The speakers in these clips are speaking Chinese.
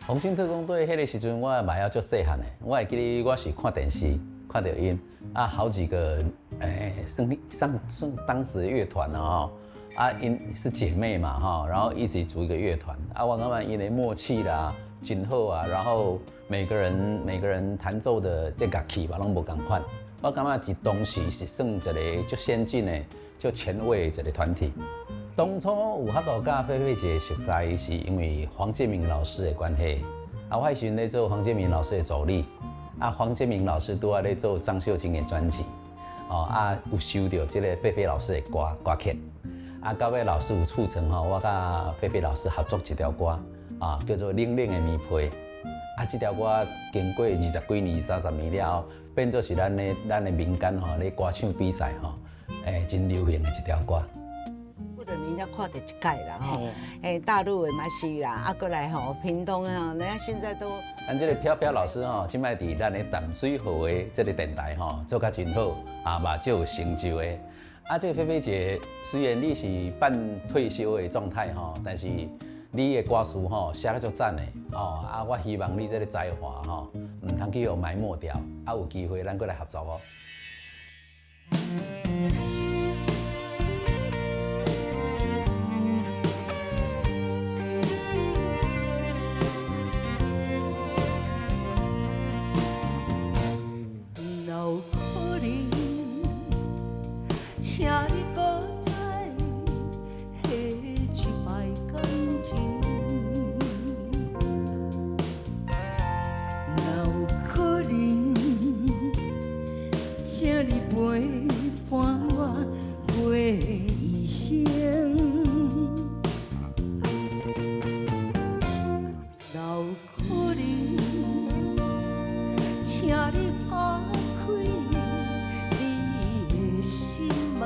红星特工队迄个时阵，我嘛还足细汉的，我会记得我是看电视看到因好几个算当时的乐团哦，因是姐妹嘛然后一起组一个乐团我感觉因的默契啦真好然后每个人弹奏的这乐器嘛拢无同款，我感觉是当时是算一个足先进的、足前卫的一个团体。当初有法度甲菲菲姐熟悉，是因为黄建明老师的关系。我迄时阵咧做黄建明老师的助理，黄建明老师拄咧做张秀清的专辑，有收到这个菲菲老师的歌曲，到尾老师有促成我甲菲菲老师合作一条歌，叫做《冷冷的棉被》。这条歌经过20几年、30年了后，变作是咱的民间咧歌唱比赛真流行的一条歌。人家看到一届啦大陆的嘛是啦，过来屏东人家现在都。咱这个飘飘老师即摆伫咱的淡水河的这个电台做甲真好嘛就有成就的。这个菲菲姐虽然你是半退休的状态但是你的歌词写得足赞的我希望你这个才华唔通去互埋没掉，有机会咱过来合作哦。请你搁再下一摆感情，若有可能，请你陪伴我过一生。若有可能，请你打开你的心门。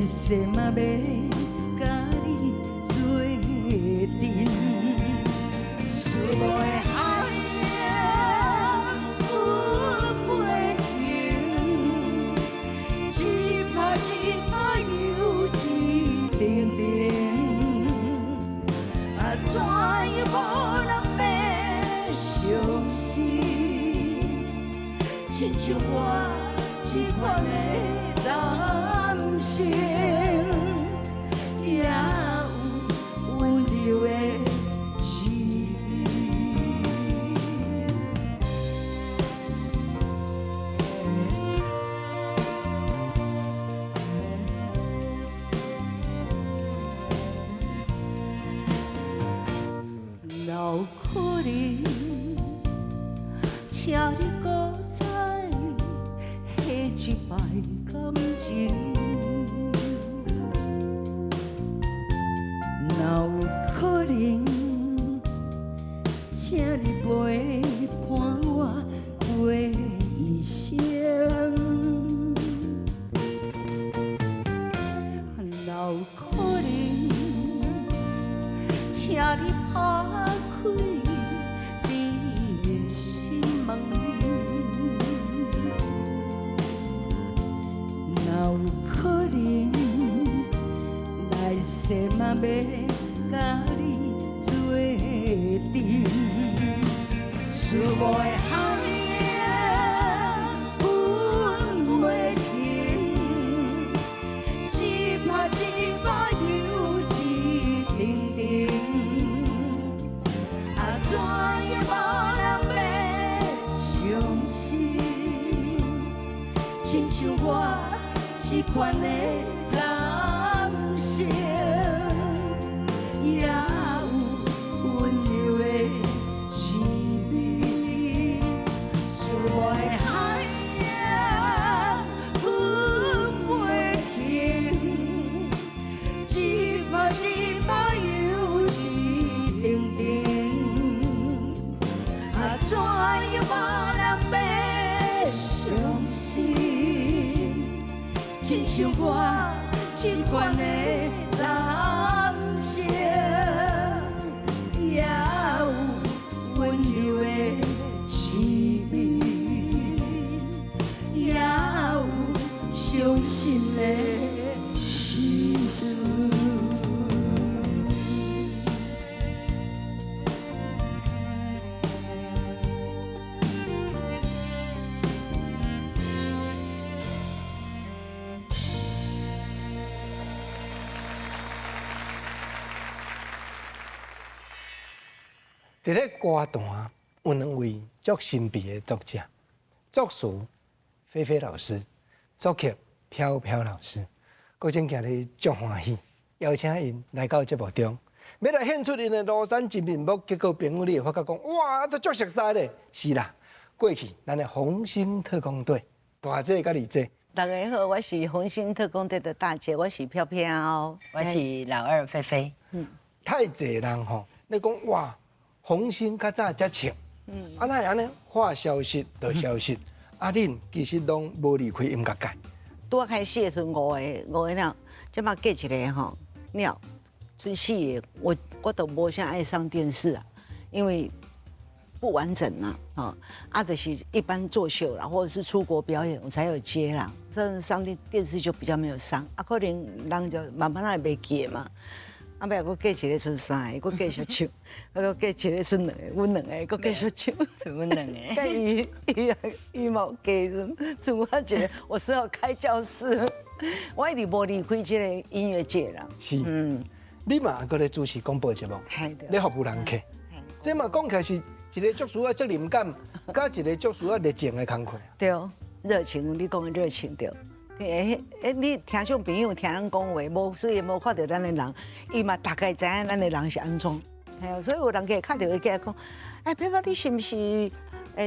谁嘛要甲你做阵？思无的海洋分袂停，一拍一拍又一定定，怎样无人要相信？亲像我这款的男性。也有温柔的一面，若有可能，请你搁再下一摆感情。若有可能，请你陪伴我过一生。若有可能，请你打开你的心门。若有可能，来世嘛要。甲你做阵，思无的海洋分袂停，一拍一拍又一定定，怎样无人要相信？亲像我这款的男性。也有温柔的一面，思无的海洋分袂停，一拍一拍又一定定，怎样无人要相信？亲像我这款的男性。也有温柔的一面，也有伤心的。时阵。伫咧歌坛有两位足神秘的作者，作词菲菲老师，作曲飘飘老师，我真今日足欢喜，邀请因来到节目中，要来献出因的庐山真面目。结果朋友你会发觉讲，哇，都足熟悉咧。是啦，过去咱的红星特工队，大姐甲二姐。大家好，我是红星特工队的大姐，我是飘飘，我是老二菲菲。太侪人吼，你讲哇，红星较早才唱，啊那样呢，话消息就消息，啊恁其实拢无离开音乐界。拄开始的时候五个了，即马嫁一个吼了，剩4个，我都无啥爱上电视啊，因为不完整嘛，就是一般作秀啦，或者是出国表演我才有接啦，这上电视就比较没有上，可能人就慢慢也袂记嘛。尾我嫁一个剩3个，我继续唱，我嫁一个剩2个，阮2个，我继续唱，剩阮两个。甲羽毛嫁剩我一个，我是要开教室，我一直无离开这个音乐界啦。是，你嘛搁咧主持广播节目，咧服务人客，这嘛讲起来是一个足需要责任感，甲一个足需要热情的工课。对，热情，你讲的热情对。你听上朋友听人讲话，虽然无看到咱的人，伊嘛大概知影咱的人是安怎。所以有人家看到伊讲，飘飘你是不是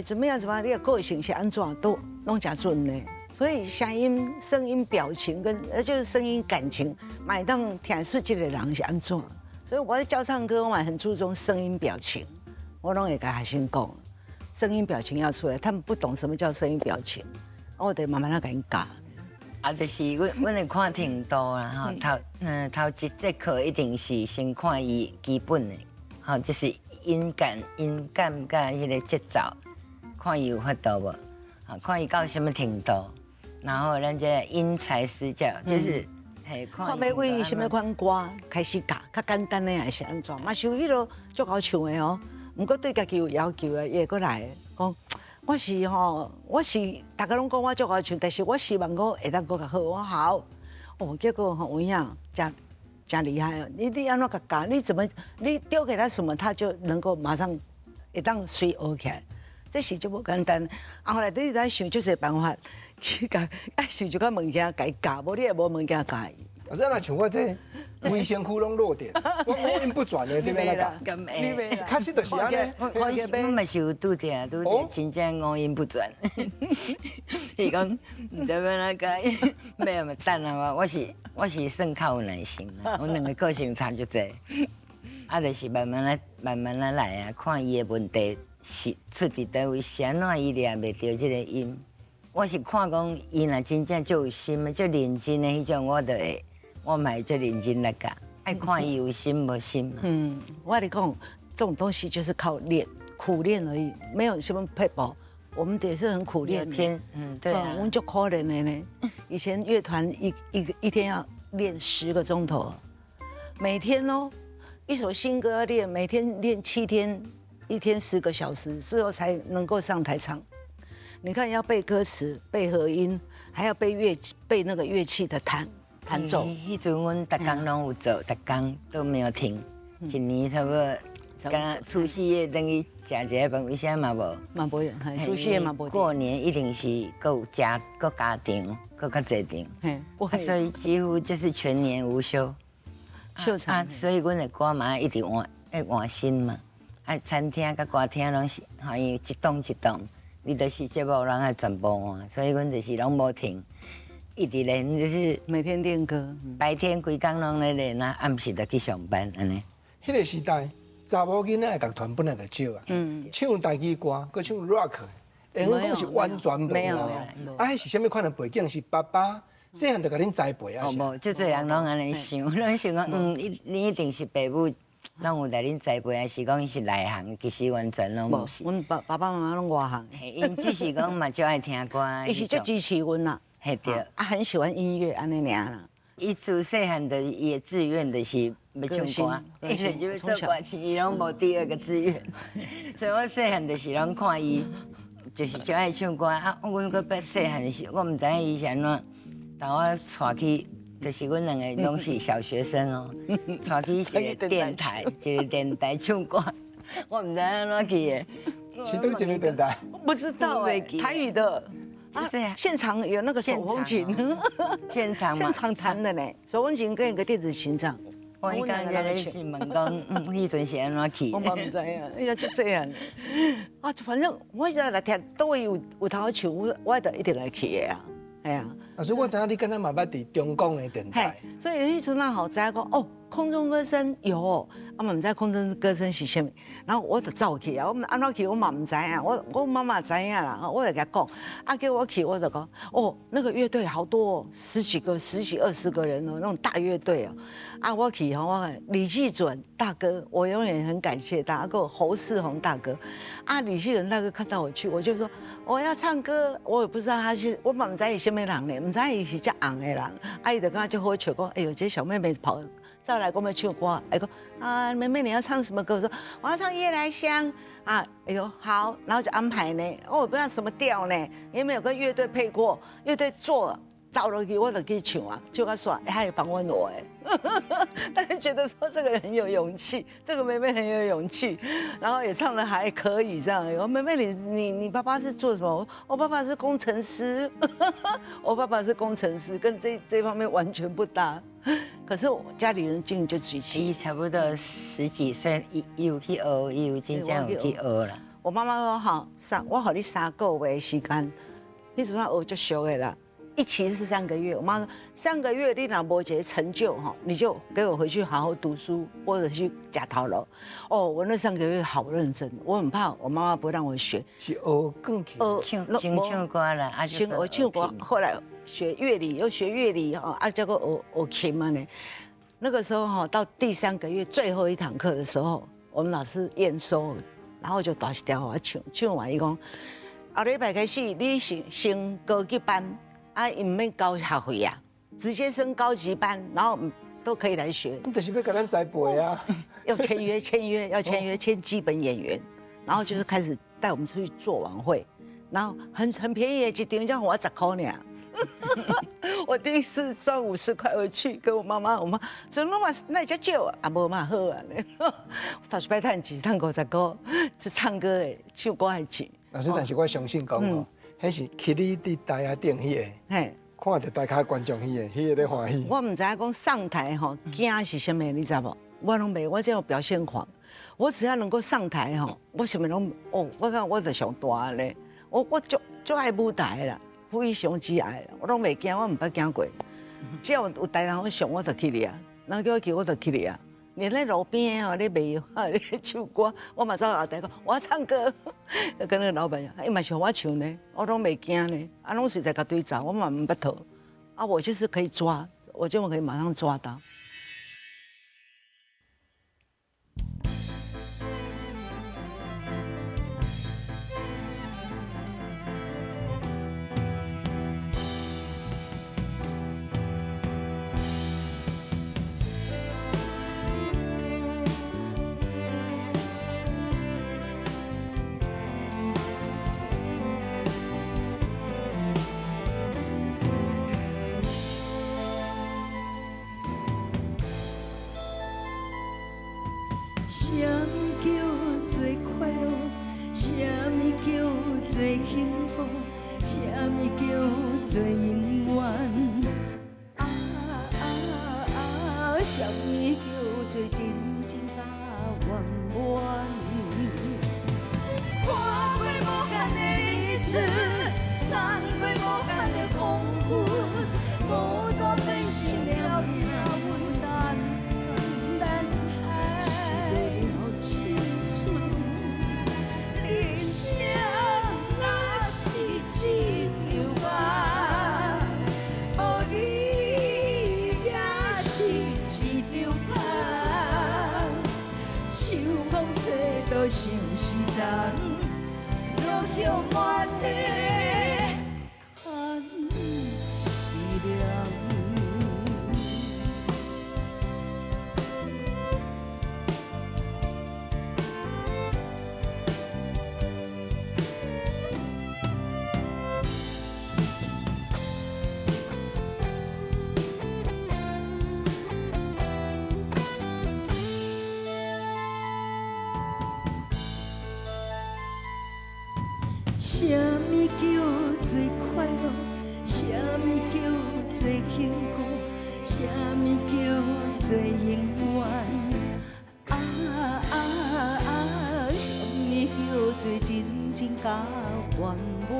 怎么样？你的个性是安怎？都拢真准呢。所以声音、表情就是声音感情，买当听出这个人是安怎。所以我在教唱歌，我也很注重声音表情，我拢会跟学生讲，声音表情要出来，他们不懂什么叫声音表情，我得慢慢给因教。就是阮会看程度啦，头一节课一定是先看伊基本的，就是音感甲迄个节奏，看伊有法度无，看伊到什么程度，然后咱这因材施教，就是看要为什么款歌开始教，较简单的还是安怎？嘛是有迄落足好唱的哦，不过对家己有要求的，伊会过来讲。我是大家拢讲我足好唱，但是我希望我会当更较好。我好，结果有影真厉害哦！你安怎甲教？你丢给他什么，他就能够马上会当随学起来。这是就不简单。后来你在想就是办法去教，想就个物件甲伊教，无你也无物件教伊。我说那像我这微身躯拢弱点，我五音不全的这边来教。咁会，确实就是安尼。我嘛是有拄着，真正五音不全。伊讲唔知要哪教，咩嘛等啊我是算较有耐心啦，我两个个性差就济，就是慢慢来啊，看伊的问题是出伫倒位，是安怎伊抓袂到这个音。我是看讲伊若真正就有心、就认真的迄种，我就会。我买就认真来教，爱看伊有心无心嘛。我跟你讲，这种东西就是靠练，苦练而已，没有什么配宝。我们也是很苦练的。对啊。我们就可怜的呢。以前乐团一天要练10个钟头，每天哦，一首新歌要练，每天练7天，一天10个小时之后才能够上台唱。你看要背歌词、背和音，还要背那个乐器的弹奏。迄阵阮逐工拢有做，逐工都没有停，一年差不多，刚除夕夜等于食一个饭，为啥嘛无？嘛无用，除夕夜嘛无。过年一定是搁有加场，搁较济场，所以几乎就是全年无休。秀场。所以阮的歌嘛一直换新嘛，餐厅甲歌厅拢是，伊一栋一栋，你就是节目人爱全部换，所以阮就是拢无停。一直练就是每天练歌，白天规工拢咧练啊，暗时就去上班安尼。迄个时代，查某囡仔的乐团本来就少啊，唱台语歌，佮唱 rock， 因为讲是完全无啊。迄是啥物款的背景？是爸爸细汉就甲恁栽培啊？无，就这人拢安尼想，拢想讲，你一定是爸母拢有来恁栽培，还是讲伊是内行？其实完全拢无是。阮爸爸妈妈拢外行，因只是讲嘛，就爱听歌。伊是最支持阮啦。嘿对，很喜欢音乐安尼尔啦，伊自细汉的伊的志愿就是要唱歌，伊就是要做歌星，伊拢无第二个志愿。所以我细汉就是拢看伊，就是就爱唱歌啊。阮搁别细汉的时候，我唔知影伊是安怎，但我带去，就是阮两个拢是小学生哦，带去一个电台，一个电台唱歌，我唔知安怎去的。是都一个电台，不知道哎，台语的。就是啊，现场有那个手风琴，现场嘛，现场弹的呢，手风琴跟一个电子琴这样。我刚才在是问讲，迄阵是安怎去？我嘛唔知啊，哎呀，就这样。啊，反正我现在来听，都会有头唱，我就一定来去的啊，系啊。所以我知影你敢若嘛捌伫中广的电台。所以迄阵啊，好知讲哦，空中歌声有，啊嘛唔知空中歌声是啥物，然后我就走去啊，我们安怎去我嘛唔知影，我妈妈知影啦，我就甲讲，啊叫我去我就讲，哦那个乐队好多哦，10几个、10几20个人哦，那种大乐队哦，啊我去吼，我李济准大哥，我永远很感谢他，还有侯世宏大哥，啊李济准大哥看到我去，我就说我要唱歌，我也不知道他是，我嘛唔知伊什么人呢，唔知伊是遮红的人，啊伊就跟他就好笑讲，哎呦这小妹妹跑。再来，我们唱歌，哎说啊，妹妹你要唱什么歌？我说我要唱《夜来香》啊，哎呦好，然后就安排呢，我不知道什么调呢，也没有跟乐队配过，乐队做找了去我就去唱啊，就他说他也访问我哎，但是觉得说这个人很有勇气，这个妹妹很有勇气，然后也唱得还可以这样。我妹妹你爸爸是做什么？我爸爸是工程师，我爸爸是工程师，跟这方面完全不搭。可是我家里人经就举起，伊差不多10几岁，伊有去学，伊有真正有去学啦。我妈妈说好我好你3个月的时间，你怎么学就熟的啦。一期是3个月，我妈说3个月你若无一个成就哈，你就给我回去好好读书，或者去假头楼。哦，我那3个月好认真，我很怕我妈妈不让我学。是学钢琴，先唱歌啦，啊，先学唱歌，后来学乐理，又学乐理哈，啊，结果学琴嘛呢。那个时候哈，到第3个月最后一堂课的时候，我们老师验收，然后就大一条我唱，唱完伊讲，后礼拜开始你升高级班。啊，伊唔免交学费啊，直接升高级班，然后都可以来学。你就是要给咱栽培啊，要签约，要签约，签基本演员，然后就是开始带我们出去做晚会，然后很便宜的一场，叫我10块呢。我第一次赚50块回去，跟我妈说妈妈那遮少啊，无嘛好啊，他是摆赚钱，赚50块，是唱歌的，唱歌的钱。老师，但是我相信讲哦。迄是去你伫台下顶迄个，看到台下观众迄个咧欢喜。我唔知影讲上台吼，惊是什么，你知无？我拢袂，我这种表现狂。我只要能够上台吼，我什么拢哦，我讲我就上大咧。我就爱舞台啦，非常之爱啦。我拢袂惊，我唔捌惊过。只要有台人我上，我就去哩啊。人叫我去，我就去哩啊。连在路边哦，咧卖啊，咧唱歌，我嘛走后台讲我要唱歌，跟那个老板讲，伊嘛是我唱呢，我拢袂惊呢，啊，拢是在甲对找，我嘛唔捌头，啊，我就是可以抓，我就可以马上抓到。什么叫做快乐？什么叫做幸福？什么叫做永远？什么叫做真正甲圆满？看过无限的日出，散过无限的黄昏，孤单变成了命运难。青春，人生若是一场梦，哦，你也是一场空。秋风吹到像是蝉，落向满地看凄凉。什么叫做快乐？什么叫做幸福？什么叫做永远？什么叫做真正甲圆满？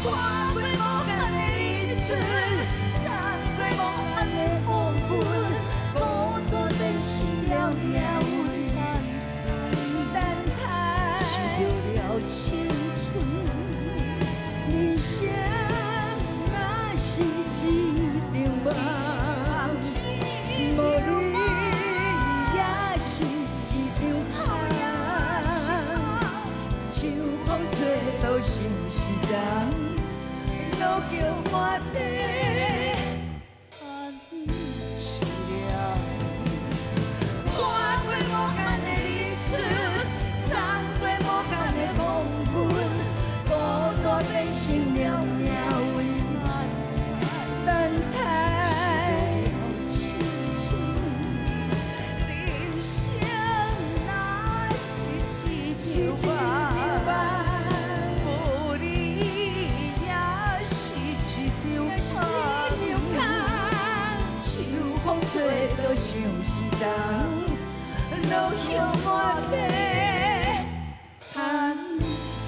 看过无限的日出，尝过无限的风云，孤单的是了命运难待，失了青春，人生若是一场梦，无你也是一场空，秋风吹到心事重。路叫满地叹凄凉，看过无限的日出，尝过无限的风云，孤单的心了命运难待。青春，人生若是一场梦。吹到相思丛，路向满地叹凄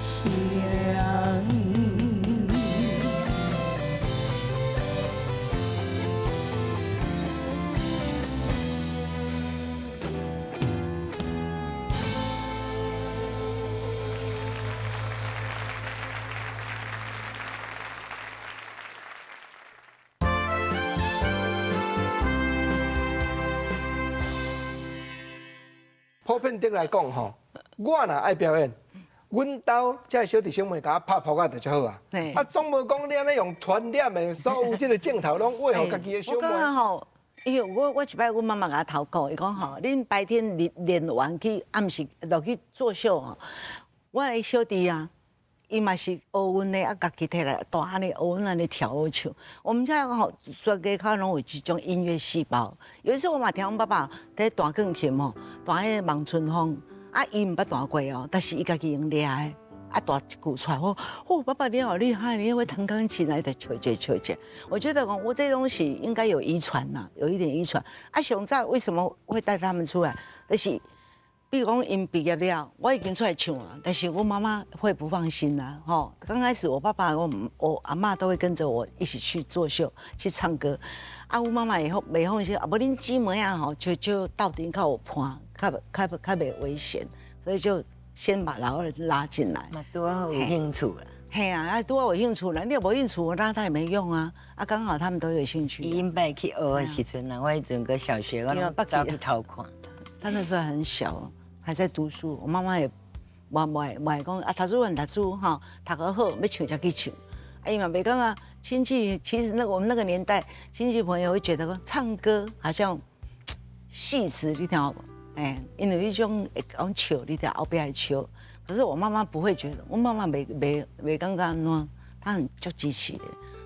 凉。普遍的来讲吼，我若爱表演，阮兜这小弟兄妹甲我拍扑克就较好啊。啊，总无讲你安尼用传染的所有这个镜头拢为互家己的小妹。我感觉吼，因为我一摆阮妈妈甲我头讲，伊讲吼，恁白天练完去，暗时落去作秀吼，我的小弟啊。伊嘛是学阮的，啊，家己摕来大汉的学阮安尼跳舞唱。我们家吼，全家口拢有这种音乐细胞。有一次我嘛听阮爸爸在弹钢琴吼，弹迄个《望春风》，啊，伊毋捌弹过哦，但是伊家己用掠的，啊，弹一句出来，爸爸你好厉害，你会弹钢琴来的求解。我觉得我这东西应该有遗传呐，有一点遗传。啊，上早为什么会带他们出来？但是。比如讲，因毕业了，我已经出来唱了，但是我妈妈会不放心啦，吼。刚开始我爸爸、我阿嬷都会跟着我一起去作秀、去唱歌。啊，我妈妈以后袂放心，啊，无恁姊妹啊，吼，就到底靠有伴，较袂危险，所以就先把老二拉进来。嘛，拄好有兴趣啦。嘿啊，拄好有兴趣啦，你若无兴趣，我拉他也没用啊。啊，刚好他们都有兴趣。伊因摆去学的时阵啊，我迄阵个小学，我拢走去偷看。他那时候很小。还在读书，我妈妈也不爱讲啊，读书读书哈，读得好，要唱才去唱。哎呀嘛，袂讲啊，亲戚其实我们那个年代，亲戚朋友会觉得说唱歌好像戏子你听，因为那种讲笑你听后边还笑。可是我妈妈不会觉得，我妈妈没刚刚喏，她很就支持的。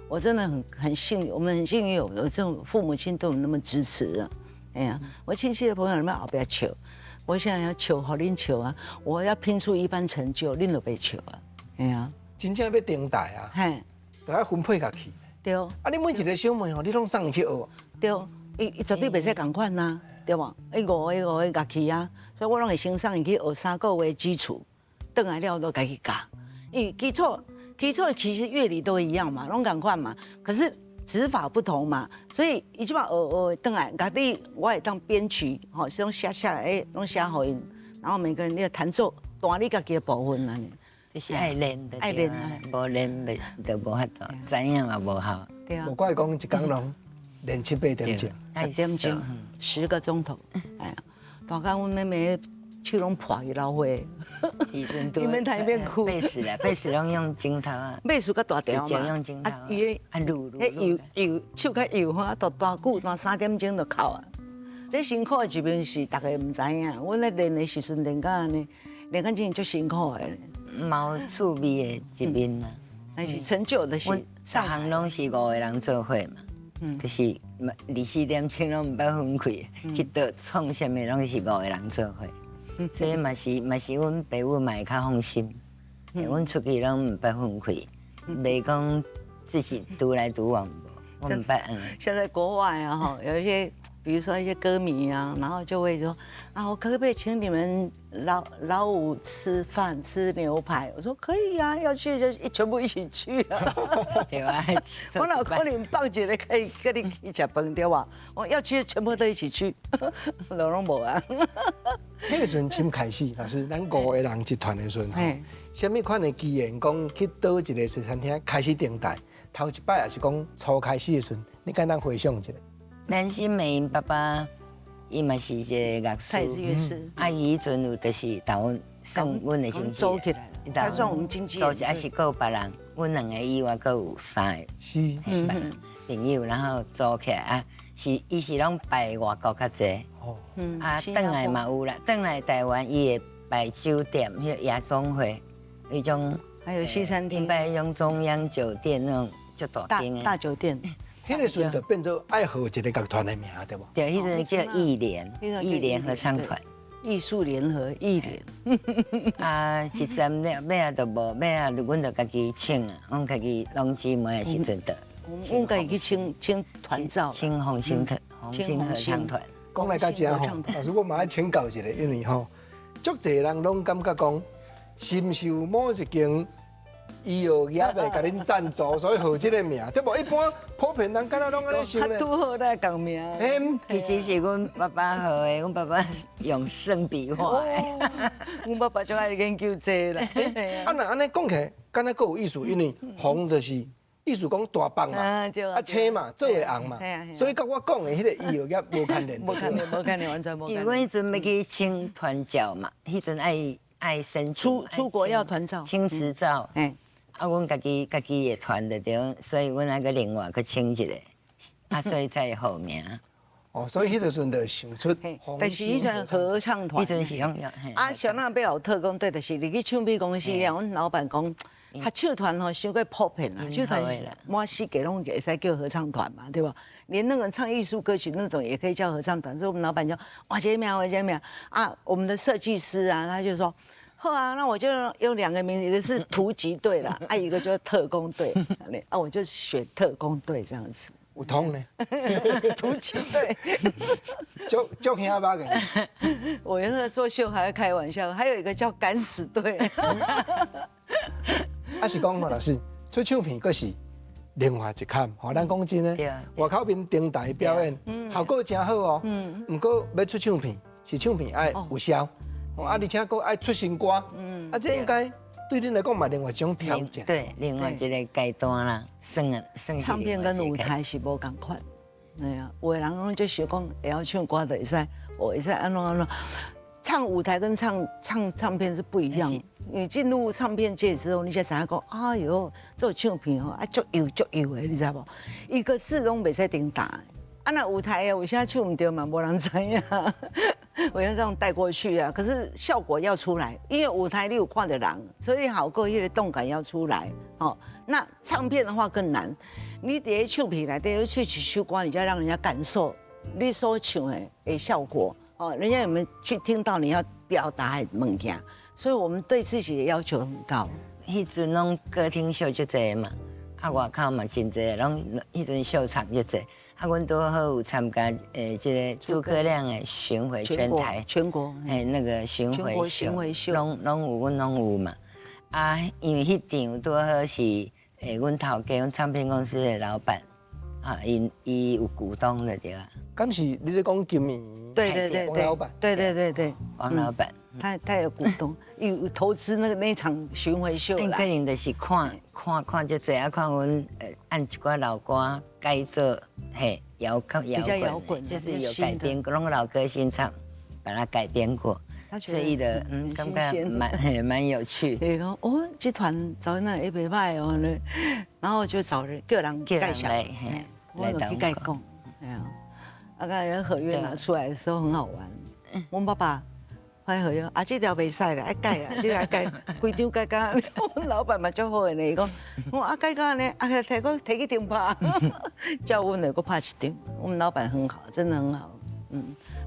我真的很幸运，我们很幸运有这种父母亲对我们那么支持啊。哎呀，我亲戚的朋友们后边笑。我现在要求好恁求啊！我要拼出一番成就，恁就别求啊！哎呀，真正要顶大啊！嘿，就要分配家去。对。啊，你每一个小妹吼，你拢送伊去学。对，伊绝对袂使共款呐，对无？伊五个乐器啊，所以我拢会先送伊去学3个月基础，转来了都家己教。因为基础其实乐理都一样嘛，拢共款嘛，可是。指法不同嘛，所以伊即摆学转来，家己我会当编曲，吼，是拢写下来，拢写好因，然后每个人你要弹奏，弹你家己的部分啊，就是爱练的，爱练，无练就无法度，知影嘛无效。对啊。无怪讲一工拢练7、8点钟，10点钟，10个钟头，哎呀，大概阮妹妹。手拢破去老花，一边弹一边哭。贝斯拢用镜头啊，贝斯较大条嘛，用镜头啊，伊迄手较油哈，弹久弹3点钟就哭啊。这辛苦的一面是大家唔知影，阮咧练的时阵练到安尼，练到真足辛苦的。毛趣味的一面啊，但是成就的是，逐项拢是5个人做伙嘛，就是24点钟拢唔捌分开，去倒创啥物拢是5个人做伙。所以嘛是阮爸母嘛会较放心，阮出去拢唔捌分开，袂讲自己独来独往，我唔捌。现在国外啊哈，有一些比如说一些歌迷啊，然后就会说啊，我可不可以请你们老五吃饭吃牛排？我说可以啊，要去就全部一起去啊。对啊，我老可能放一个可以跟你一起饭对吧？我要去全部都一起去，拢无啊。迄个时阵先开始，老师，咱5个人集团的时阵吼，什么款的机缘讲去倒一个西餐厅开始订台？头一摆也是讲初开始的时阵，你敢当回想一下？咱新美因爸爸，伊嘛是一个乐师，他也是乐师。啊，伊迄阵有就是当算阮的经纪走起来了，他算我们经纪人。做还是还有别人，阮2个以外，还有3个是朋友，然后做起来啊，伊是拢摆外国较济。哦，啊，转来嘛有啦，转来台湾伊会摆酒店，迄个夜总会，迄种还有西餐厅，摆迄种中央酒店那种足大间的大酒店。迄个时阵就变做爱号一个乐团的名，对无？对，迄个叫艺联合唱团。艺术联合艺联。啊，一站了尾啊都无，尾啊阮就家己请啊，阮家己拢姊妹的时阵的。我家己去请团照，请红星合唱团。讲来到这吼，老师我嘛爱请教一下，因为吼，足侪人拢感觉讲，是毋是有某一间医药业会甲恁赞助，所以号这个名，对无？一般普遍人敢若拢安尼想咧。拄好来共名。其实是阮爸爸号的，阮爸爸用圣笔画的。阮爸爸就爱研究这啦。啊，那安尼讲起来，敢若佫有意思，因为红就是意思讲大棒嘛，啊青嘛，做会红嘛，所以甲我讲的迄个医药业无牵连。无牵连，完全无牵连。因为迄阵要去请团照嘛，迄阵爱申请出国要团照，请执照。啊，阮家己的团的对，所以阮那个另外去请一个，啊，所以才会好名。哦，所以迄个时阵就想出，但是迄阵合唱团，迄阵是用啊，像那要有特工队，就是入去唱片公司了。阮老板讲，合唱团吼，伤过普遍啦，就团满世界拢会使叫合唱团嘛，对吧？连那个唱艺术歌曲那种也可以叫合唱团。所以我们老板就哇，这名啊，我们的设计师啊，他就说。好啊，那我就用2个名字，一个是突击队啦，啊，一个就是特工队，啊，我就选特工队这样子。有通呢，突击队，足兄弟个。我有时候做秀还会开玩笑，还有一个叫敢死队。啊是讲吼，老师出唱片佫是另外一坎，吼，咱讲真诶，外口面登台表演，效果真好哦。毋过要出唱片，是唱片爱有销。啊，而且佫爱出新歌，啊，这应该对恁来讲嘛，另外一种挑战。对，另外一个阶段啦，算唱片跟舞台是无共款，哎呀，有的人拢就想讲，会晓唱歌就会使，会使安怎。唱舞台跟唱片是不一样。你进入唱片界之后，你才知影讲，哎呦，做唱片吼，啊，足油的，你知无？一个字拢袂使顶打。啊，那舞台啊，有些唱唔对嘛，无人知影。我要这样带过去啊，可是效果要出来，因为舞台你有看到人，所以好过迄个动感要出来。哦，那唱片的话更难，你得唱片来，得去首歌，你就要让人家感受你所唱的效果。哦，人家有没有去听到你要表达的物件？所以我们对自己的要求很高。迄阵拢歌厅秀就侪嘛，啊外口嘛真侪，拢迄阵秀场就侪。啊，阮都好有参加这个诸葛亮的巡回全台全国那个巡回秀，阮拢有嘛。啊，因为迄场拄好是阮头家，阮唱片公司的老板啊，伊有股东的对啊。敢是你咧讲金米？对，王老板。对，王老板。他有股东，有投资那场巡回秀啦。可能就是看就这样，看阮按一寡老歌改做摇滚，就是有改编过，拢老歌新唱，把它改编过，所以的感觉蛮有趣。对，讲哦，这团找那也袂歹哦，然后就找人叫人介绍，我就去介讲，哎呀，啊，个人合约拿出来的时候很好玩，我爸爸。拍合约啊，这条袂使啦，爱改啦，这条改，规张改改。阮老板嘛足好的呢，伊讲，我啊改改呢，啊提去顶拍，叫阮来个拍一张。我们老板很好，真的很好，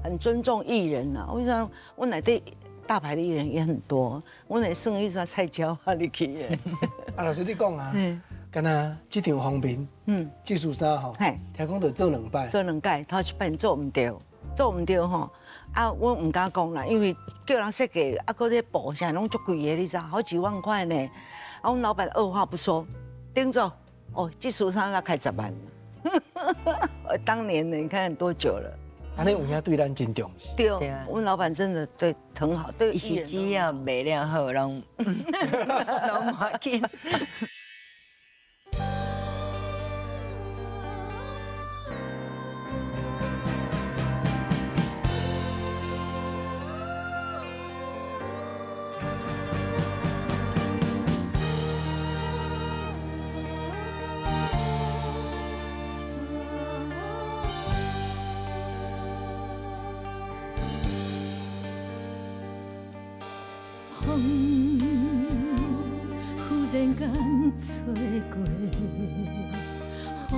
很尊重艺人呐。为啥？我内底大牌的艺人也很多，我那算一算菜椒啊，你去的。啊，老师你讲啊，敢若这场方面，技术衫吼，听讲就做2摆，做2摆，头一摆做唔对，做唔对吼，啊，我唔敢讲啦，因为叫人设计，啊，搁这布啥拢足贵的，你知道，好几万块呢。啊，我们老板二话不说，盯着，哦，技术衫要开10万。当年呢，你看多久了？安尼有影对咱真重视。对，我们老板真的对很好，对艺人。只要卖了好，拢拢无要紧。风忽然间吹过，雨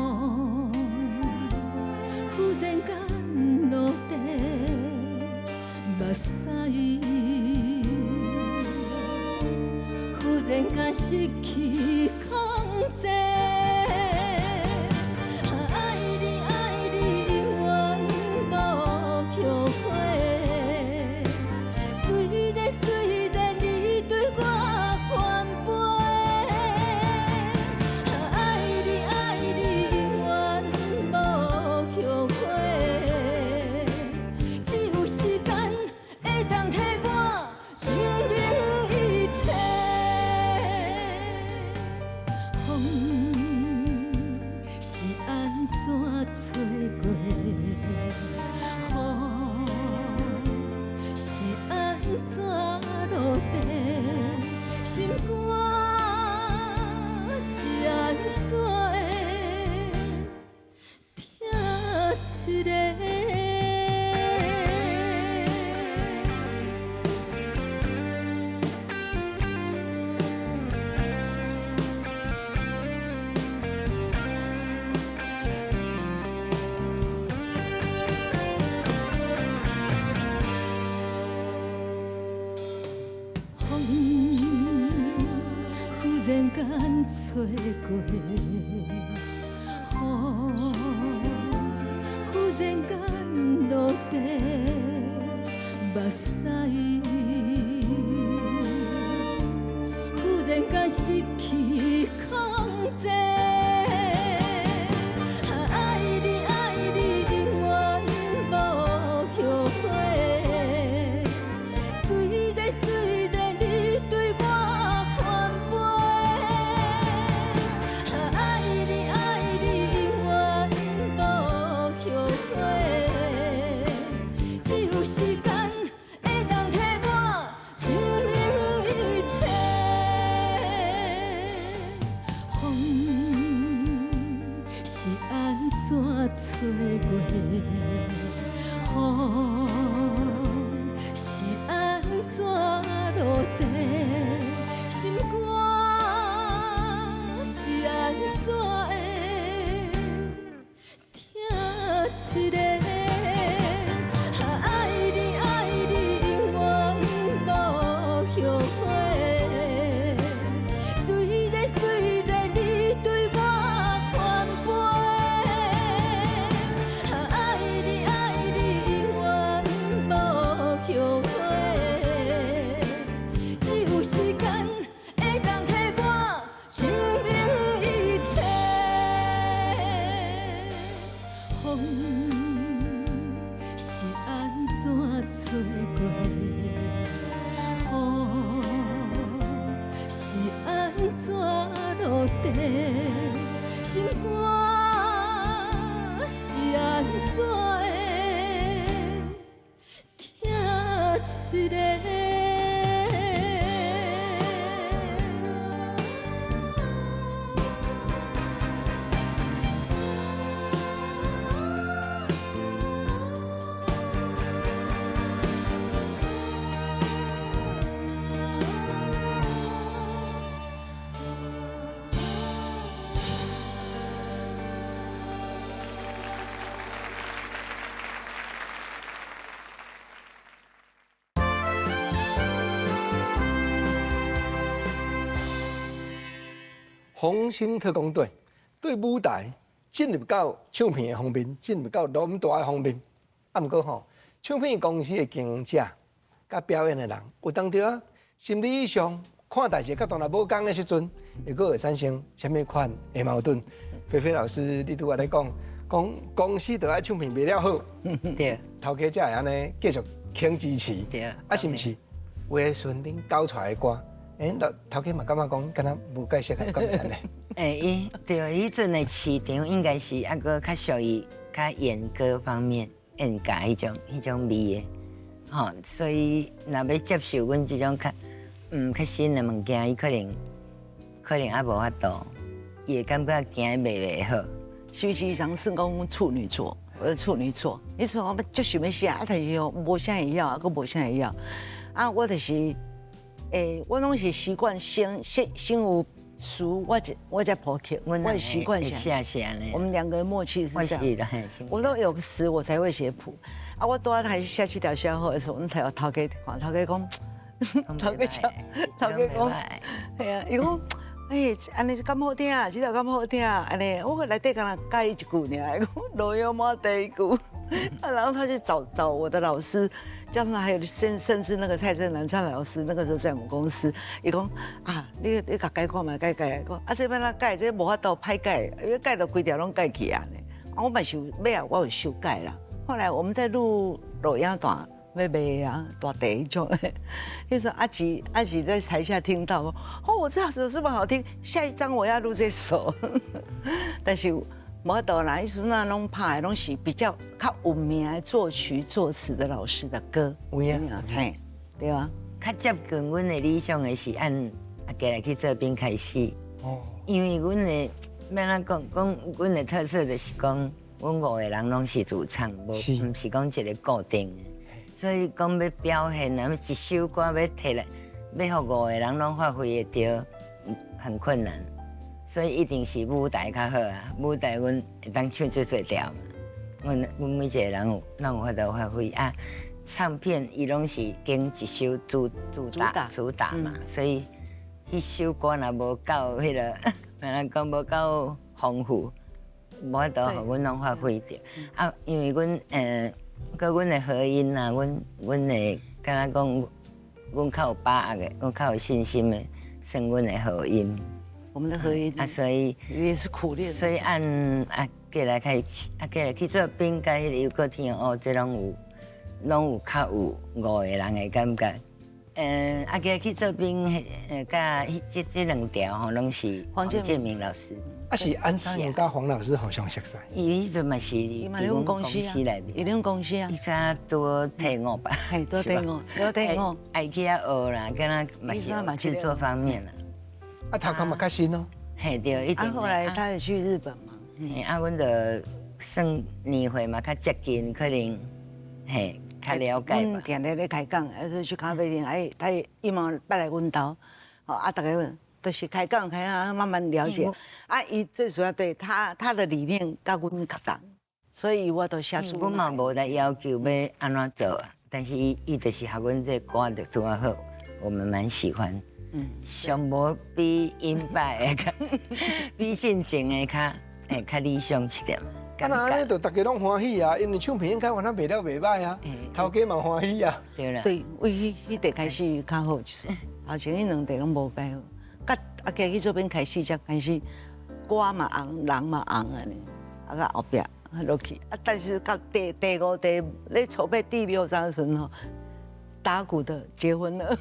忽然间落地，目屎忽然间失去控制。爱你永远无后悔，虽然你对我反背，爱你永远无后悔，只有时间会当替我证明一切。风是安怎吹过，雨是安怎落地，心肝是安怎会疼一个？风忽然间吹过，雨忽然间落地，目屎忽然间失去控制。爱你永远无后悔，虽然你对我反背，爱你永远无后悔，只有时间会当替我证明一切。风是安怎吹过，雨是安怎落地，心肝是安怎会疼一个？爱你永远无后悔，虽然你对我反背，爱你永远无后悔，只有时间会当替我证明一切。风是安怎吹过，雨是安怎落地，心肝是安怎会疼一个？红星特工队对舞台进入到唱片的方面，进入到那么大的方面。啊，毋过吼，唱片公司的经营者甲表演的人，有当着啊，心理上看待一个角度若无共的时阵，会个会产生什么款的矛盾？菲菲老师，你拄仔咧讲公司就爱唱片卖了好，对头家才会安尼继续肯支持，对啊，是毋是？有的时阵恁搞出来的歌，头家嘛感觉讲，敢若无介适合讲安尼。伊对，迄阵的市场应该是啊个较属于较演歌方面、演歌迄种味的，吼，所以若要接受阮即种较新的物件，伊可能还无法度，伊会感觉行卖袂好。徐其祥是讲处女座，我是处女座。你说我就想要写，啊，但是无啥会晓，啊，佫无啥会晓。啊，我就是，我拢是习惯先有书，我再谱曲，我的习惯下。写呢。我们两个人默契是这样。我都有个词，我才会写谱。啊，我拄仔还写这条小号的时候，我们头家看，头家讲，头家讲，系啊，伊讲。安尼咁好听，这条咁好听，安尼我内底敢若改一句尔，讲罗有妈第一句，然后他就找我的老师，加上还有甚至那个蔡振南蔡老师，那个时候在我们公司，伊讲啊，你甲改看嘛，改，讲啊这边哪改，这无法度歹改，因为改到规条拢改起啊呢，啊我嘛想尾啊，我有修改啦。后来我们在录录音档。要卖啊，大地种，就是阿吉在台下听到，哦，我这首这么好听，下一张我要录这首，但是无多啦，意思那拢拍拢是比较较有名的作曲作词的老师的歌，有影，嘿，对啊，较接近阮的理想的是按家来去这边开始，因为阮的要哪讲，阮的特色就是讲，阮5个人拢是主唱，毋是讲一个固定的。所以讲要表现啊，一首歌要摕来，要互5个人拢发挥得到，很困难。所以一定是舞台较好啊，舞台阮会当唱最侪条嘛。阮每一个人拢有法度发挥啊。唱片伊拢是经一首主打嘛，所以迄首歌若无够迄个，哪能讲无够丰富，无法度互阮拢发挥着。啊，因为阮佮阮的和音啊，阮的敢若讲，阮较有把握的，阮较有信心的，算阮的和音。我们的和音啊，所以也是苦练。所以按过来去做兵，甲迄个有个听哦，这拢有较有5个人的感觉。过来去做兵，甲这2条吼，拢是黄建明老师。啊是安怎样甲黄老师互相熟悉？伊迄阵嘛是伊嘛伫阮公司内面，伊伫阮公司啊。伊才多退伍吧？系多退伍，多退伍。爱去遐学啦，跟他嘛是制作方面啦。啊，头壳嘛较新哦。嘿对，一定。啊，后来他也去日本嘛。啊，阮就算年岁嘛较接近，可能嘿较了解吧。定定咧开讲，去咖啡店，伊嘛捌来阮兜，哦啊，大家问。都是开讲，慢慢了解。啊，伊最主要对他的理念甲阮较同，所以我都写出。阮嘛无来要求要安怎做啊，但是伊就是学阮这歌就拄啊好，我们蛮喜欢。上无比音摆的比进前的较理想一点。啊，那安尼就大家拢欢喜啊，因为唱片应该原来卖了袂歹啊，头家嘛欢喜啊。对啦。对，为迄块开始较好就是，头前迄2块拢无介好。啊，家去这边开始才开始，歌嘛红，人嘛红安尼，啊到后壁落去，啊但是到第5、咧筹备第6章的时候，打鼓的结婚了。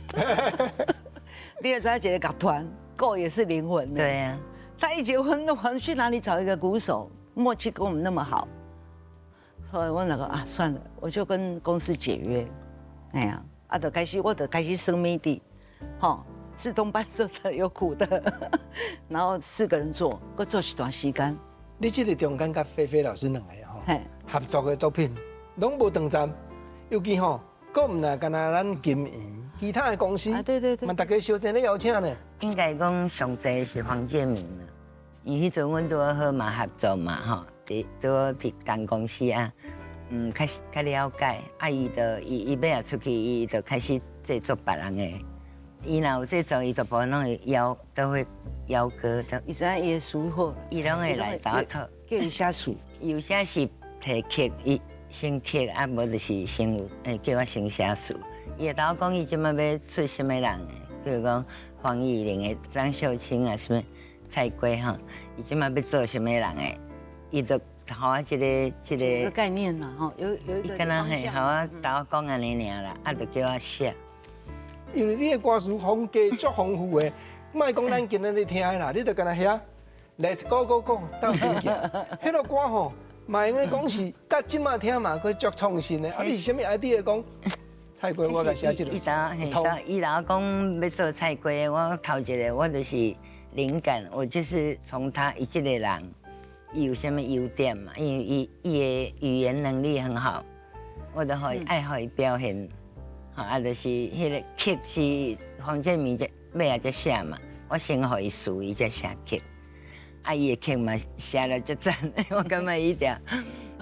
你也知道一个乐团，够也是灵魂的。对呀。他一结婚，那我去哪里找一个鼓手，默契跟我们那么好？后来我那个啊，算了，我就跟公司解约，哎呀，啊就开始我就开始升 MIDI， 吼。自动伴奏的有鼓的，然后4个人做，搁做一段时间。你这个中间甲菲菲老师2个吼合作的作品，拢无断站，尤其吼，搁唔那干那咱金源其他的公司，对，嘛大家小真咧邀请呢。应该讲上侪是黄建明啦，因为迄阵阮拄好嘛合作嘛吼，伫同公司啊，较了解，啊伊要出去，伊就开始制作别人的。伊若有这种，伊大部分拢会都会邀歌的，伊知影伊的书好，伊拢会来打讨。叫伊写书。有些是提曲，伊先曲，啊无就是先叫我先写书。伊会甲我讲，伊即摆要出什么人的，比如讲黄义玲的、张秀清啊，什么蔡圭吼，伊即摆要做什么人的，伊就好我一个概念啦，吼，有一个伊敢若方向。嘿，好我甲我讲安尼尔啦，啊，就叫我写。因为你的歌词风格足丰富的，莫讲咱今仔日听的啦，你就干那遐 Let's go go go 到边行，迄个歌吼，嘛应该讲是甲即马听嘛，佫足创新的。啊，你是啥物 idea 讲？菜龟我甲写一个。伊老讲要做菜龟，我头一个我就是灵感，我就是从他伊这个人，伊有什么优点嘛？因为伊的语言能力很好，我就爱互伊表现。啊，就是迄个曲是黄建明尾仔才写嘛，我先互伊输，伊才写曲。啊，伊的曲嘛写了就赞，我感觉伊条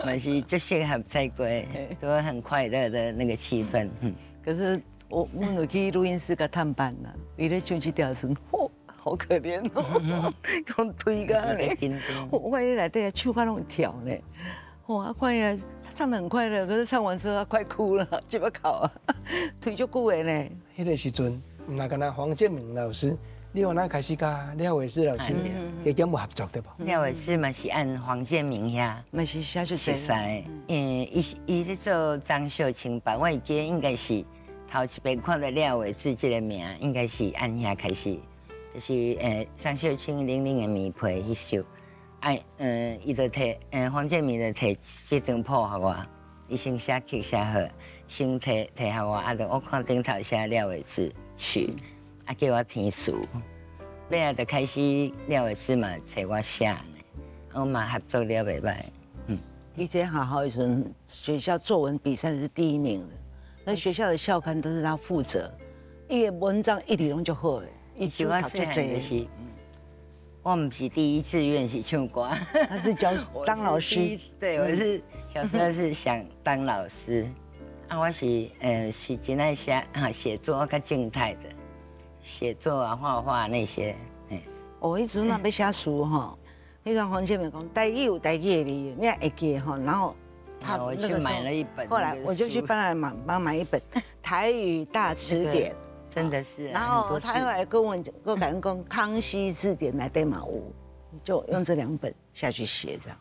嘛是最适合菜龟，都很快乐的那个气氛。可是我有去录音室甲探班啦，伊咧唱这条时，嚯，好可怜哦，讲推个咧，我发现内底手法拢跳咧，哇，看呀。唱得很快乐，可是唱完之后他快哭了，就要考啊，腿就久的呢。迄个时阵，唔那干那黄建明老师，你往哪开始甲廖伟诗老师也兼有合作对不？廖伟诗嘛是按黄建明遐，嘛是写出熟悉。伊咧做张秀清吧，我会记得应该是头一遍看到廖伟诗这个名，应该是按遐开始，就是张秀清玲玲的棉被迄首。伊就摕黄建明就摕这张谱给我，伊先写曲写好，先摕给我，啊，就我看顶头写廖伟诗曲，啊叫我填词，尾仔就开始廖伟诗嘛找我写，我嘛合作了袂歹。以前好好的时候，学校作文比赛是第1名的，那学校的校刊都是他负责，伊的文章一直拢就好诶，伊就读最侪。我不是第一志愿是唱歌，他是教当老师。对，我是小时候是想当老师。啊，我是真爱写作较静态的，写作啊、画画那些。哦，迄阵那要写书哈，那个黄建明讲台语有台语的理，你也会记哈。然后我去买了一本，后来我就去帮他买一本台语大词典。真的是，然后他后来跟我讲《康熙字典》来对嘛，我就用这2本下去写这样。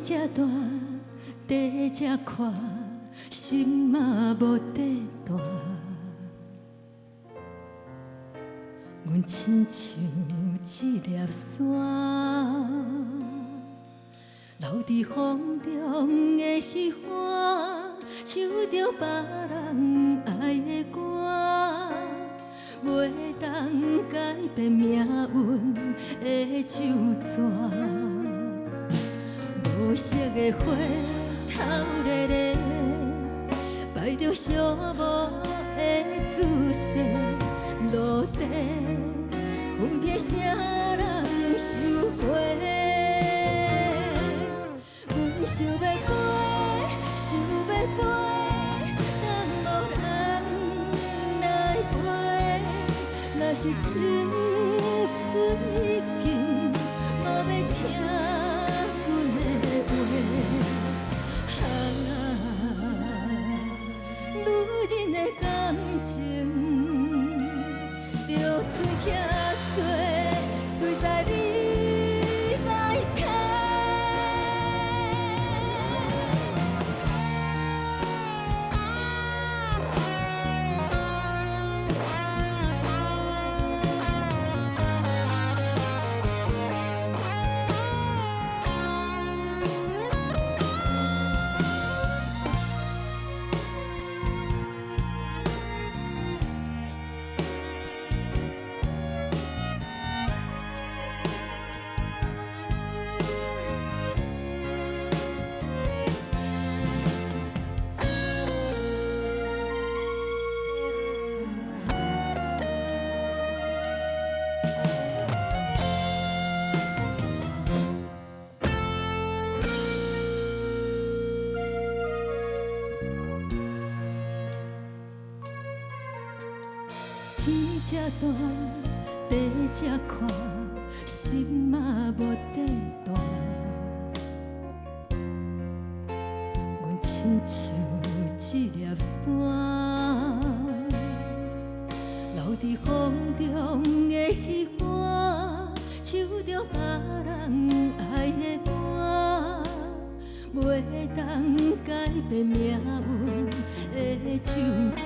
这大，地这宽，心嘛无地大。阮亲像一粒沙，留伫风中的虚幻，唱着别人爱的歌，袂当改变命运的咒詛。无色的花，透热热，摆着寂寞的姿势，落地分别谁人收回？阮想要飞，想要飞，但无人来陪。若是青春已经，嘛要听。女人的感情，就剩遐多，随在你来听。大，地这宽，心嘛无地大。阮亲像一粒山，留伫风中的虚幻，唱着别人爱的歌，袂当改变命运的咒纸。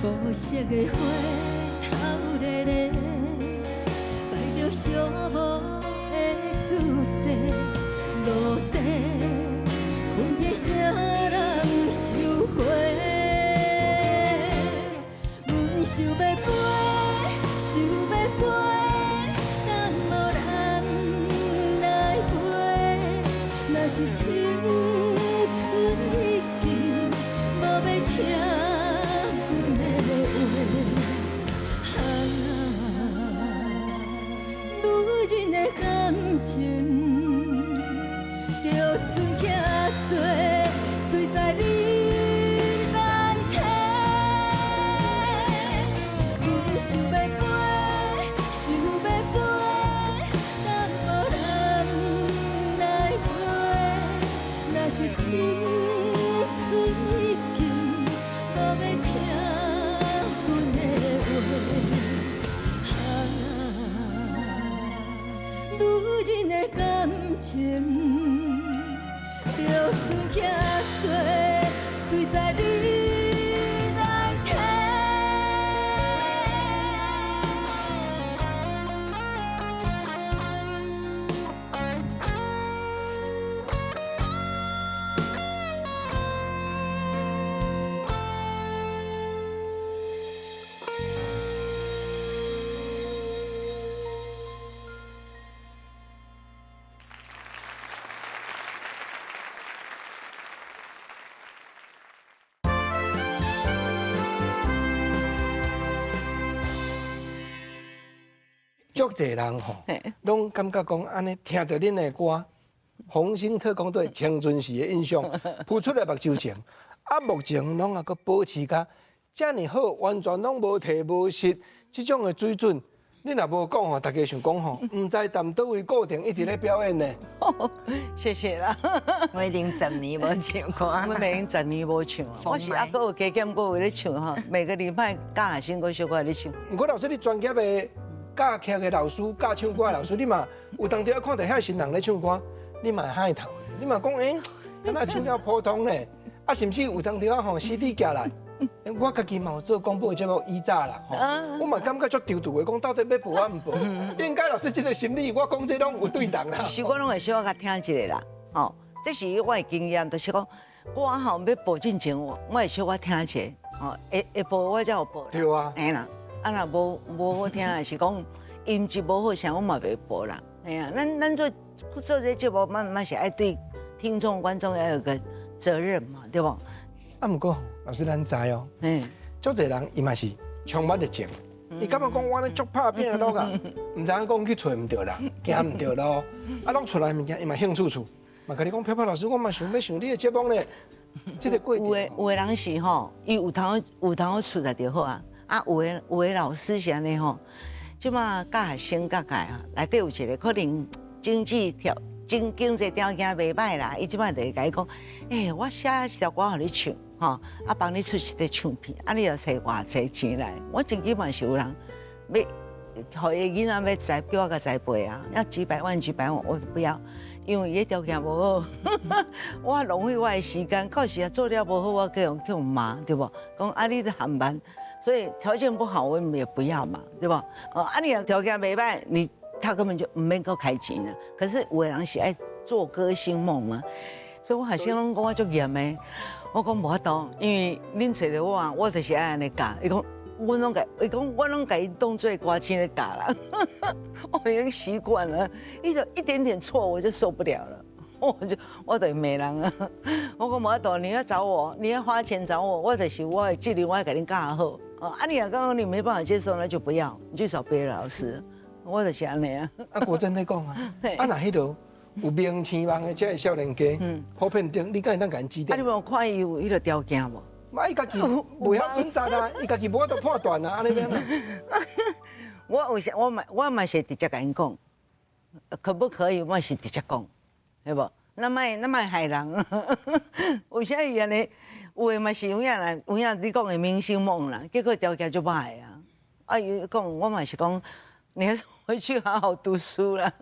无色的花透热热，摆着寂寞的姿势，落地分别谁人收回？阮想要飞，想要飞，但无人来陪。若是青春已经无要听。女人的感情，就剩遐多，随在你来提。阮想要飞，想要飞，但无人来陪。若是青春已经无要听阮的话。女人的感情，就剩遐多，随在你来提。足侪人吼，拢感觉讲安尼听到恁的歌，《红星特工队》青春时的印象浮出来目睭前，啊，目前拢还阁保持甲遮尔好，完全拢无提无失，即种的水准，恁若无讲吼，大家想讲吼，唔知踮倒位固定一直咧表演呢？谢谢啦。我已经10年无唱歌，我每年10年无唱啊，我是还阁有加减阁有咧唱哈，每个礼拜教学生阁小可咧唱。毋过老师，你专业的教曲的老师、教唱歌的老师，你嘛有当时看到遐新人咧唱歌，你嘛会嗨头，你嘛讲敢若唱了普通咧，啊，甚至有当时吼 CD 寄来。我家己嘛有做广播节目以早啦，吼，我嘛感觉足丢丢的，讲到底要报啊唔报？应该老师这个心理，我讲这拢有对当啦。是我拢会小可听一下啦，吼，这是我的经验，就是讲歌吼要报进前，我会小可听一下，吼，会报我才有报。对啊，哎啦，啊若无好听的是讲音质无好，啥我嘛袂报啦。哎呀，咱做这节目，嘛是爱对听众观众要有个责任嘛，对不？啊，不过老师咱知哦，足侪人伊嘛是充满热情，伊感觉讲我咧足拍拼落啊，唔知影讲去找唔到啦，行唔到咯，啊，拢出来物件伊嘛兴趣处，嘛甲你讲，飘飘老师，我嘛想要上你的节目呢，这个过程。有的人是吼，伊有头出来就好啊，啊有的老师是安尼吼，即马教学生教界啊，内底有一个可能经济条件袂歹啦，伊即摆就会甲伊讲，我写一条歌互你唱。吼，啊，帮你出一个唱片，啊，你要找偌济钱来？我真基本是有人要，互伊囡仔要栽，叫我甲栽培啊，要几百万，我不要，因为伊条件无好，我浪费我的时间，到时啊做了无好，我去用骂，对不？讲啊，你的含慢，所以条件不好，我们也不要嘛，对不？啊，你条件袂歹，他根本就唔免够开钱了。可是有的人是爱做歌星梦嘛，所以我学生拢讲我足严的。我讲无法度，因为恁找着我啊，我就是爱安尼教。伊讲，我拢甲伊当做歌星咧教啦，我已经习惯了，一点点错我就受不了了，我就骂人啊。我讲无法度，你要找我，你要花钱找我，我就是我的技能，我要给恁教好。啊，你若讲你没办法接受，那就不要，你去找别的老师。我就是安尼啊。啊，国珍在讲啊，啊那迄度。有名声望的这个少年家，普遍顶，你敢会当甲因指点？啊，你无看伊有迄个条件无？妈伊家己袂晓准则啊，伊家己无法度判断啊，安尼样啊？我嘛是直接甲因讲，可不可以？我是直接讲，对无？那卖害人，为啥伊安尼？有诶嘛是有影啦，有影你讲的明星梦啦，结果条件就歹啊。啊，伊讲我嘛是讲，你还是回去好好读书啦，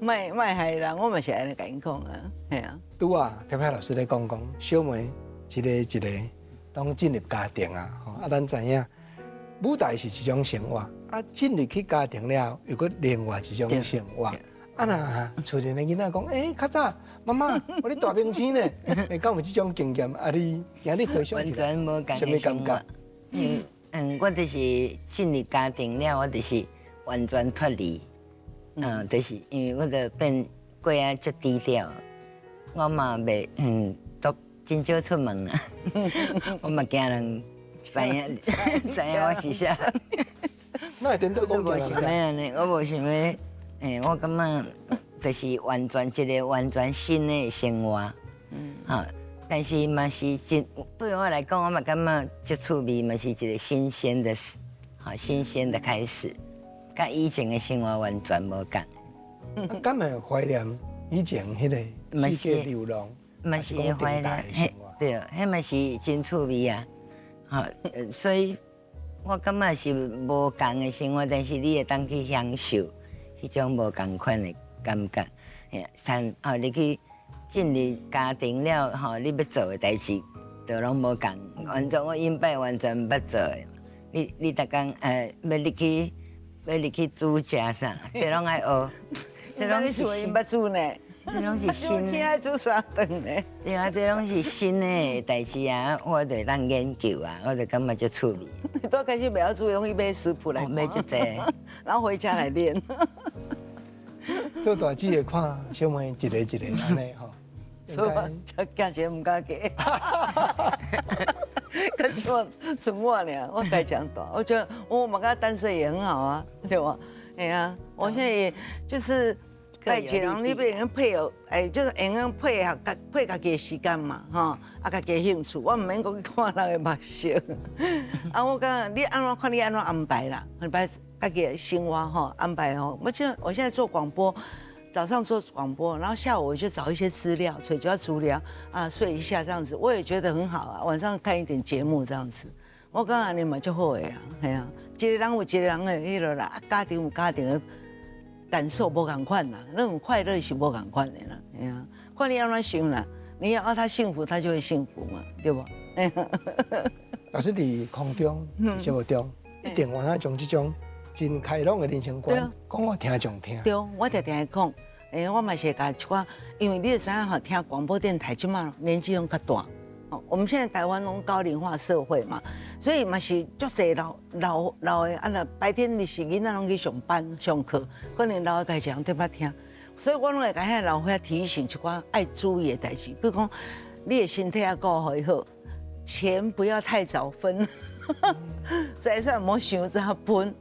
卖害人，我嘛是安尼甲因讲啊，系啊。拄啊，飘飘老师咧讲，小妹一个拢进入家庭啊，啊，咱知影舞台是一种生活，啊，进入去家庭了，又搁另外一种生活。啊那厝里的囡仔讲，较早妈妈，我咧大明星呢，敢有这种经验？啊，你今日回想完全无共什么感觉？我就是进入家庭了，我就是完全脱离。就是因为我就变过啊足低调，我嘛袂都真少出门啦，我嘛惊人知影我是啥。那会颠倒讲我无想要安尼，我无想要。我感觉就是完全新的生活，但是嘛是真对我来讲，我嘛感觉足趣味，嘛是一个新鲜的开始，甲以前的生活完全无共。敢会怀念以前迄个世界流浪，嘛是怀念，对，迄嘛是真趣味啊，所以我感觉是无共的生活，但是你会当去享受。迄种无共款的感觉，你去进入家庭了，你要做的代志，就拢无共，完全我因摆完全捌做的。你逐工要你去煮食啥，这拢爱学，这拢是新捌煮呢，这拢是新。听爱煮啥顿呢？对啊，这拢是新的代志啊，我就当研究啊，我就感觉足趣味。你都开始不要煮，用一杯食谱来买就济，然后回家来练。做大姊的看小妹一个安尼吼，所以我惊钱唔敢给。可是我存我呢，我该讲大，我觉得我们家单身也很好啊，对吧？哎呀，我现在也就是在一个人里边配合，就是用配合配家己的时间嘛，哈，家己的兴趣，我唔免讲去看人的目色。我讲你安怎看你安怎安排啦，安排家己的生活哈，安排哦。我现在做广播。早上做广播，然后下午我就找一些资料，所以就要足疗啊，睡一下这样子，我也觉得很好啊。晚上看一点节目这样子，我讲安尼嘛就好个啊，系啊，一个人有一个人的迄落啦，家庭有家庭的感受无同款啦，那种快乐是无同款的啦，系啊，看你安怎想啦，你要他幸福，他就会幸福嘛，对不？老师伫空中、伫节目中，一定往下将这种真开朗的人生观讲我听众听。对，我常常讲。我嘛是甲一寡，因为你也知影吼，听广播电台即嘛年纪拢较大，我们现在台湾拢高龄化社会嘛，所以嘛是足侪老的，那白天你是囡仔拢去上班上课，可能老的家长对捌听，所以我拢会甲遐老伙提醒一寡爱注意的代志，比如讲你的身体要顾好以后，钱不要太早分，财产莫伤早分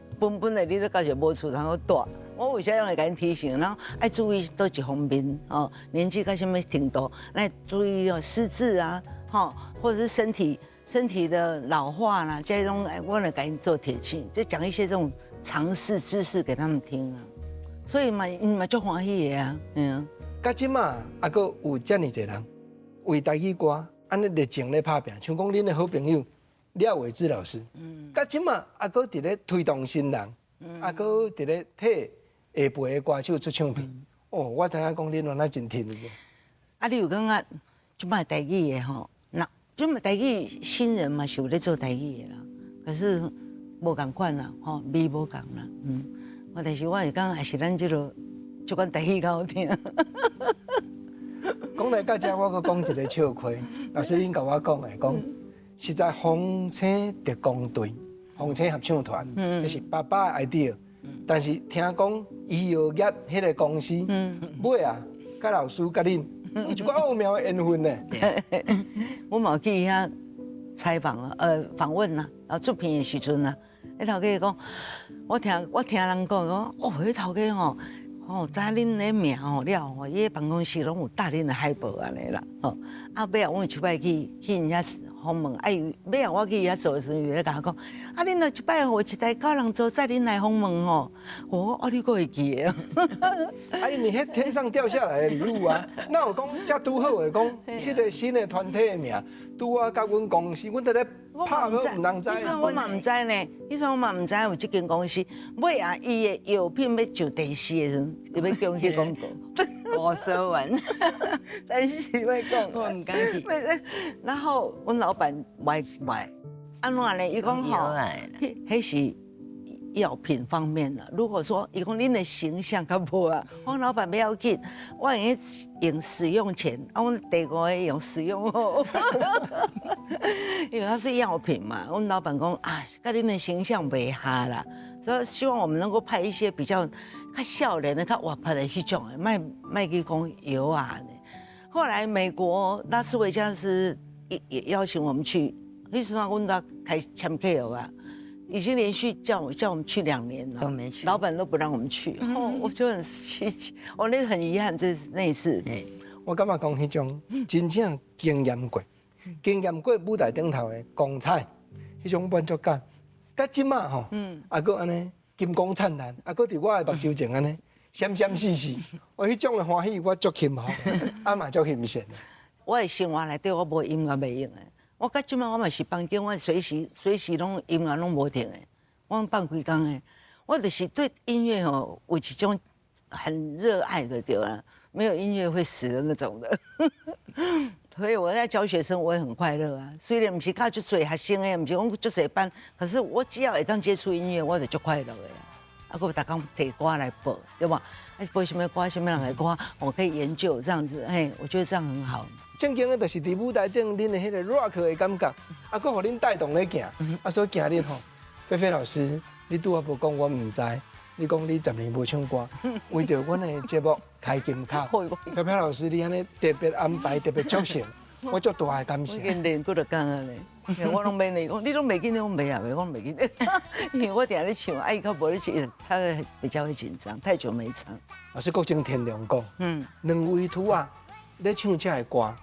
的你都到时无厝通好大。我为啥要来甲你提醒？然后爱注意多一方面哦，年纪到什么程度，来注意哦失智啊，或者是身体的老化啦，这种我来给你做提醒，就讲一些这种常识知识给他们听啊。所以嘛足欢喜的啊，到即马还佫有遮尔侪人为台语歌安尼热情咧拍拼，像讲恁的好朋友廖伟智老师，到即马还佫伫咧推动新人，还佫伫咧替下辈的歌手出唱片。我知影讲恁安那真听的。你有感觉即摆台语的吼，那即摆台语新人嘛是有咧做台语的啦，可是无共款啦，味无共啦，但是我会讲还是咱即款台语较好听。讲来到这，我佫讲一个笑话。老师，恁甲我讲的，讲是在风车特工队、风车合唱团，这是爸爸的 idea。但是听讲医药业迄个公司，尾啊，甲老师甲恁有一寡奥妙的缘分呢。我嘛去遐采访啊，访问啊，然后出片的时阵啊，迄头家讲，我听人讲，迄头家吼。知恁的名了伊个办公室拢有搭恁的海报安尼啦，后尾啊，阮一摆去人家访问，尾啊我去伊遐做的时候，伊咧甲我讲，啊，恁若一摆互一台教人做，再恁来访问吼。我你阁会记的。啊，因为迄天上掉下来的礼物啊，那有讲遮拄好的讲，这个新的团体的名，拄啊甲阮公司，阮在咧拍，我唔通知。迄阵我嘛唔知呢，迄阵我嘛唔知有这间公司。尾啊，伊的药品要上电视的时阵，伊要叫去广告。我说完，但是要讲，我唔敢去。然后阮老板卖，安怎呢？伊讲吼，迄是药品方面的。如果说伊讲恁的形象较无啊，我老板不要紧，我用使用前，我第5个用使用后，因为它是药品嘛。阮老板讲啊，甲恁的形象袂合啦，所以希望我们能够拍一些比较较少年的、较活泼的迄种的，卖去讲药啊。后来美国拉斯维加斯也邀请我们去，那时候我们都开签 K 啊，已经连续叫我们去2年了，都没去，老板都不让我们去，我就很气，我那很遗憾，那一次。我感觉讲迄种真正经验过舞台顶头的光彩，迄种满足感，甲即马吼，啊搁安尼金光灿烂，啊搁伫我的目睭前安尼。闪闪死死，我迄种的欢喜，我足幸福，啊嘛足欣赏。我的生活内底我无音乐袂用的，我到即摆我嘛是房间，我随时拢音乐拢无停的，我放几工的，我就是对音乐吼有一种很热爱的对啦，没有音乐会死的那种的。所以我在教学生，我也很快乐啊。虽然不是教足多学生的，不是讲足多班，可是我只要会当接触音乐，我就足快乐的呀。啊，我大家提歌来播，对吧？哎，播什么歌，什么人的歌，我可以研究这样子，嘿，我觉得这样很好。正经的，就是伫舞台顶，恁的迄个 rock 的感觉，啊，佮互恁带动咧行，啊，所以行恁吼，菲菲老师，你拄啊无讲，我唔知，你讲你10年无唱歌，为着阮的节目开金口，菲菲老师，你安尼特别安排，特别出色，我足大的感谢。我跟练过就讲啊咧。我拢袂练，讲你拢袂紧，我袂啊，我袂紧，因为我定咧唱，啊伊较无咧唱，他比较会紧张，太久没唱。老师国正天良讲，2位图啊，咧唱这个歌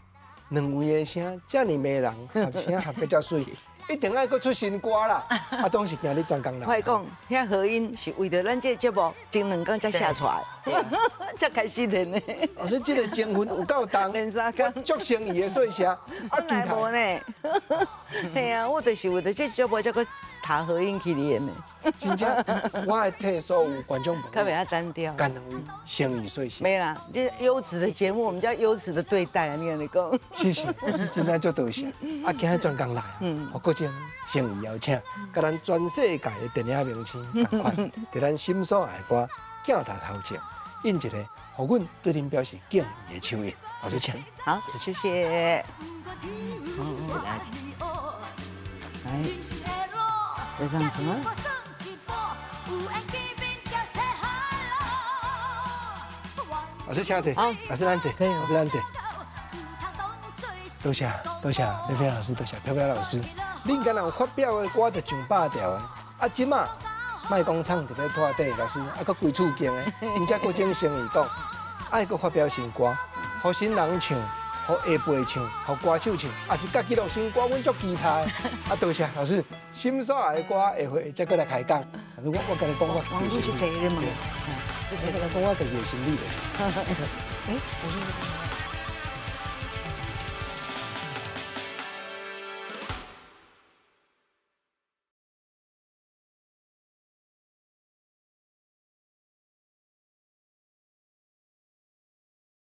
，2位的声，这么迷人，合声合比较水，一定爱搁出新歌啦。啊，总是今日专工啦。我讲，遐合音是为着咱这个节目前2天才写出来，才开始练的。老师，这个情分有够重，练3天，足成伊的说声，啊，来无呢？系啊，我就是为着这节目才搁读合音去练的。真正，我会替所有观众朋友，较袂遐单调。干2位诚意说声。没啦，这优质的节目，我们叫优质的对待啊，你跟你讲。是，我是真爱足多谢。啊，今日专工来，我国正诚意邀请，甲咱全世界的电影明星同款，伫咱心所爱的歌镜头头前，印一个，互阮对您表示敬意的手印。老师请。好，谢谢。来，这唱什么？老师请坐。好，老师咱坐。可以。老师咱坐。多谢菲菲老师，多谢飘飘老师。恁敢若有发表的歌就上100条的，啊，即马卖讲唱伫咧拖底，老师啊，搁规处劲的，而且搁正声义讲，爱搁发表新歌，互新人唱，互下辈唱，互歌手唱，也是家己录新歌，阮足期待的。啊，多谢老师，心所爱的歌下回再过来开讲。老师，我跟你讲，我王叔去坐咧嘛。我跟你讲，我自己心里的。哎，我说。